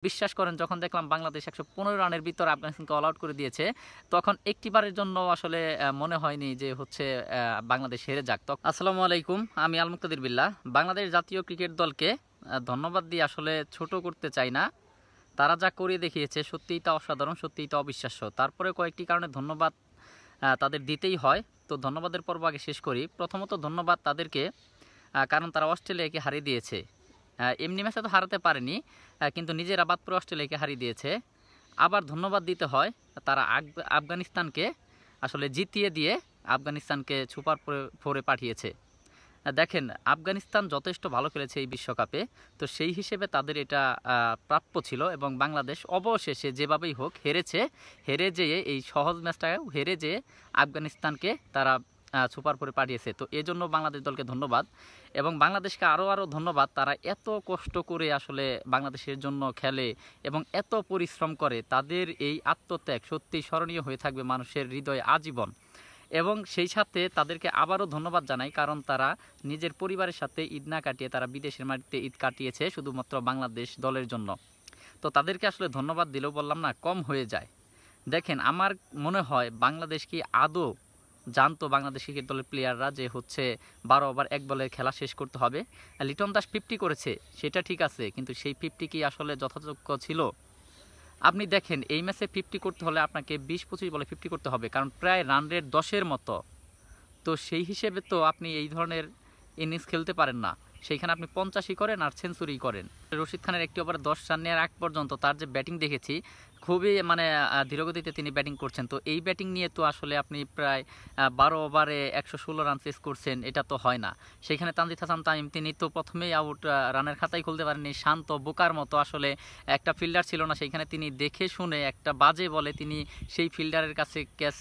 বিশ্বাস করেন যখন দেখলাম বাংলাদেশ ১১৫ রানের ভিতর আফগানিস্তানকে অল আউট করে দিয়েছে, তখন একটিবারের জন্য আসলে মনে হয়নি যে হচ্ছে বাংলাদেশ হেরে যাক। আসসালামু আলাইকুম, আমি আল মুক্তাদির বিল্লাহ। বাংলাদেশ জাতীয় ক্রিকেট দলকে ধন্যবাদ দিয়ে আসলে ছোট করতে চাই না। তারা যা করে দেখিয়েছে সত্যিই তা অসাধারণ, সত্যিই তা অবিশ্বাস্য। তারপরে কয়েকটি কারণে ধন্যবাদ তাদের দিতেই হয়। তো ধন্যবাদের পর্ব আগে শেষ করি। প্রথমত ধন্যবাদ তাদেরকে, কারণ তারা অস্ট্রেলিয়াকে হারিয়ে দিয়েছে। এমনি ম্যাচে তো হারাতে পারেনি, কিন্তু নিজেরা বাদ পড়ে অস্ট্রেলিয়াকে হারিয়ে দিয়েছে। আবার ধন্যবাদ দিতে হয় তারা আফগানিস্তানকে আসলে জিতিয়ে দিয়ে আফগানিস্তানকে সুপার ফোরে পাঠিয়েছে। দেখেন, আফগানিস্তান যথেষ্ট ভালো খেলেছে এই বিশ্বকাপে, তো সেই হিসেবে তাদের এটা প্রাপ্য ছিল এবং বাংলাদেশ অবশেষে যেভাবেই হোক হেরে যেয়ে এই সহজ ম্যাচটাও হেরে যেয়ে আফগানিস্তানকে তারা সুপার ফোরে পাঠিয়েছে। তো এজন্য বাংলাদেশ দলকে ধন্যবাদ এবং বাংলাদেশকে আরও ধন্যবাদ। তারা এত কষ্ট করে আসলে বাংলাদেশের জন্য খেলে এবং এত পরিশ্রম করে। তাদের এই আত্মত্যাগ সত্যিই স্মরণীয় হয়ে থাকবে মানুষের হৃদয়ে আজীবন। এবং সেই সাথে তাদেরকে আবারও ধন্যবাদ জানাই, কারণ তারা নিজের পরিবারের সাথে ঈদ না কাটিয়ে তারা বিদেশের মাটিতে ঈদ কাটিয়েছে শুধুমাত্র বাংলাদেশ দলের জন্য। তো তাদেরকে আসলে ধন্যবাদ দিলেও বললাম না, কম হয়ে যায়। দেখেন, আমার মনে হয় বাংলাদেশ কি আদৌ জানতো, বাংলাদেশ ক্রিকেট দলের প্লেয়াররা, যে হচ্ছে ১২ ওভার ১ বলে খেলা শেষ করতে হবে। লিটন দাস 50 করেছে, সেটা ঠিক আছে, কিন্তু সেই 50 কি আসলে যথাযোগ্য ছিল? আপনি দেখেন, এই ম্যাচে 50 করতে হলে আপনাকে ২০-২৫ বলে 50 করতে হবে, কারণ প্রায় রান রেট 10-এর মতো। তো সেই হিসেবে তো আপনি এই ধরনের ইনিংস খেলতে পারেন না। সেইখানে আপনি 85 করেন আর সেঞ্চুরি করেন। রশিদ খানের একটি ওভারে 10 রান নেওয়ার আগ পর্যন্ত তার যে ব্যাটিং দেখেছি, খুবই ধীরগতিতে তিনি ব্যাটিং করছেন। তো এই ব্যাটিং নিয়ে তো আসলে আপনি প্রায় 12 ওভারে 116 রান চেস করছেন, এটা তো হয় না। সেখানে তানজিদ হাসান তামিম, তিনি তো প্রথমেই আউট, রানের খাতায় খুলতে পারেননি। শান্ত বোকার মতো আসলে একটা ফিল্ডার ছিল না, সেইখানে তিনি দেখে শুনে একটা বাজে বলে তিনি সেই ফিল্ডারের কাছে ক্যাচ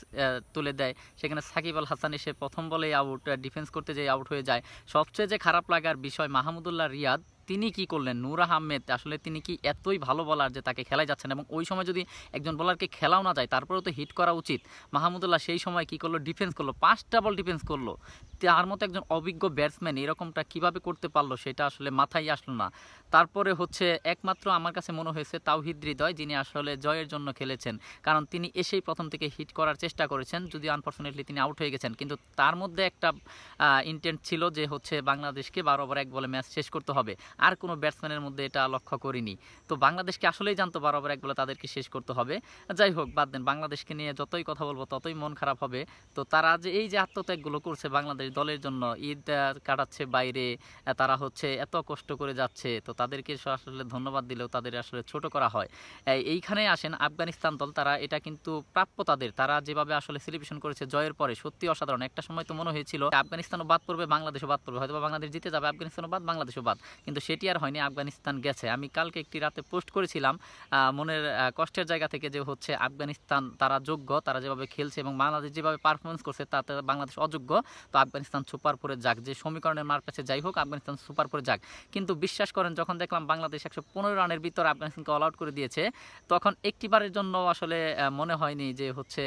তুলে দেয়। সেখানে সাকিব আল হাসান এসে প্রথম বলেই আউট, ডিফেন্স করতে যেয়ে আউট হয়ে যায়। সবচেয়ে যে খারাপ লাগার বিষয়, মাহমুদুল্লাহ রিয়াদ তিনি কি করলেন, নূর আহমেদ আসলে তিনি কি এতই ভালো বলার যে তাকে খেলাই যাচ্ছে না? এবং ওই সময় যদি একজন বোলারকে খেলাও না যায় তারপরেও তো হিট করা উচিত। মাহমুদুল্লাহ সেই সময় কি করলো, ডিফেন্স করলো, 5টা বল ডিফেন্স করলো। তার মতো একজন অভিজ্ঞ ব্যাটসম্যান এরকমটা কিভাবে করতে পারলো সেটা আসলে মাথায় আসলো না। তারপরে হচ্ছে একমাত্র আমার কাছে মনে হয়েছে তাওহিদ হৃদয়, যিনি আসলে জয়ের জন্য খেলেছেন, কারণ তিনি এসেই প্রথম থেকে হিট করার চেষ্টা করেছেন, যদি আনফর্চুনেটলি তিনি আউট হয়ে গেছেন। কিন্তু তার মধ্যে একটা ইন্টেন্ট ছিল যে হচ্ছে বাংলাদেশকে 12 ওভার 1 বলে ম্যাচ শেষ করতে হবে। আর কোনো ব্যাটসম্যানের মধ্যে এটা লক্ষ্য করিনি। তো বাংলাদেশকে আসলেই জানতো 12 ওভার 1 বলে তাদেরকে শেষ করতে হবে। যাই হোক, বাদ দেন, বাংলাদেশকে নিয়ে যতই কথা বলবো ততই মন খারাপ হবে। তো তারা যে এই যে আত্মত্যাগগুলো করছে বাংলাদেশ দলের জন্য, ঈদ কাটাচ্ছে বাইরে, তারা হচ্ছে এত কষ্ট করে যাচ্ছে, তো তাদেরকে আসলে ধন্যবাদ দিলেও তাদের আসলে ছোট করা হয়। এইখানে আসেন আফগানিস্তান দল, তারা এটা কিন্তু প্রাপ্য তাদের। তারা যেভাবে আসলে সেলিব্রেশন করেছে জয়ের পরে, সত্যি অসাধারণ। একটা সময় তো মনে হয়েছিল আফগানিস্তানও বাদ পড়বে, বাংলাদেশও বাদ পড়বে, হয়তো বাংলাদেশ জিতে যাবে, আফগানিস্তানও বাদ, বাংলাদেশও বাদ, কিন্তু সেটি আর হয়নি। আফগানিস্তান গেছে। আমি কালকে একটি রাতে পোস্ট করেছিলাম মনের কষ্টের জায়গা থেকে, যে হচ্ছে আফগানিস্তান তারা যোগ্য, তারা যেভাবে খেলছে এবং বাংলাদেশ যেভাবে পারফরমেন্স করছে তাতে বাংলাদেশ অযোগ্য। তো আফগানিস্তান সুপার ফোরে যাক, যে সমীকরণের মার কাছে যাই হোক, আফগানিস্তান সুপার ফোরে যাক। কিন্তু বিশ্বাস করেন যখন দেখলাম বাংলাদেশ ১১৫ রানের ভিতর আফগানিস্তানকে অল আউট করে দিয়েছে, তখন একটিবারের জন্য আসলে মনে হয়নি যে হচ্ছে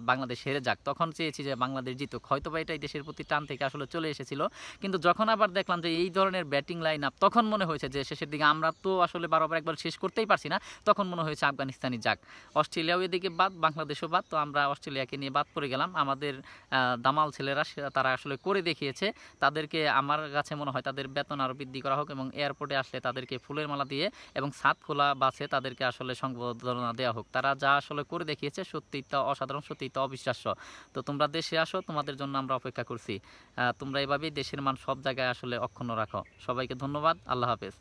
বাংলাদেশ হেরে যাক। তখন চেয়েছি যে বাংলাদেশ জিতুক, হয়তো বা এটাই দেশের প্রতি টান থেকে আসলে চলে এসেছিল। কিন্তু যখন আবার দেখলাম যে এই ধরনের ব্যাটিং লাইন আপ, তখন মনে হয়েছে যে শেষের দিকে আমরা তো আসলে 12 ওভার 1 বল শেষ করতেই পারছি না, তখন মনে হয়েছে আফগানিস্তানই যাক। অস্ট্রেলিয়াও এদিকে বাদ, বাংলাদেশও বাদ, তো আমরা অস্ট্রেলিয়াকে নিয়ে বাদ পড়ে গেলাম। আমাদের দামাল ছেলেরা তারা আসলে করে দেখিয়েছে। তাদেরকে আমার কাছে মনে হয় তাদের বেতন আরও বৃদ্ধি করা হোক এবং এয়ারপোর্টে আসলে তাদেরকে ফুলের মালা দিয়ে এবং সাত খোলা বাসে তাদেরকে আসলে সংবর্ধনা দেওয়া হোক। তারা যা আসলে করে দেখিয়েছে সত্যিই তা অসাধারণ, সত্যিই তা অবিশ্বাস্য। তো তোমরা দেশে আসো, তোমাদের জন্য আমরা অপেক্ষা করছি। তোমরা এভাবেই দেশের মান সব জায়গায় আসলে অক্ষুণ্ণ রাখো। সবাইকে ধন্যবাদ। আল্লাহ হাফেজ।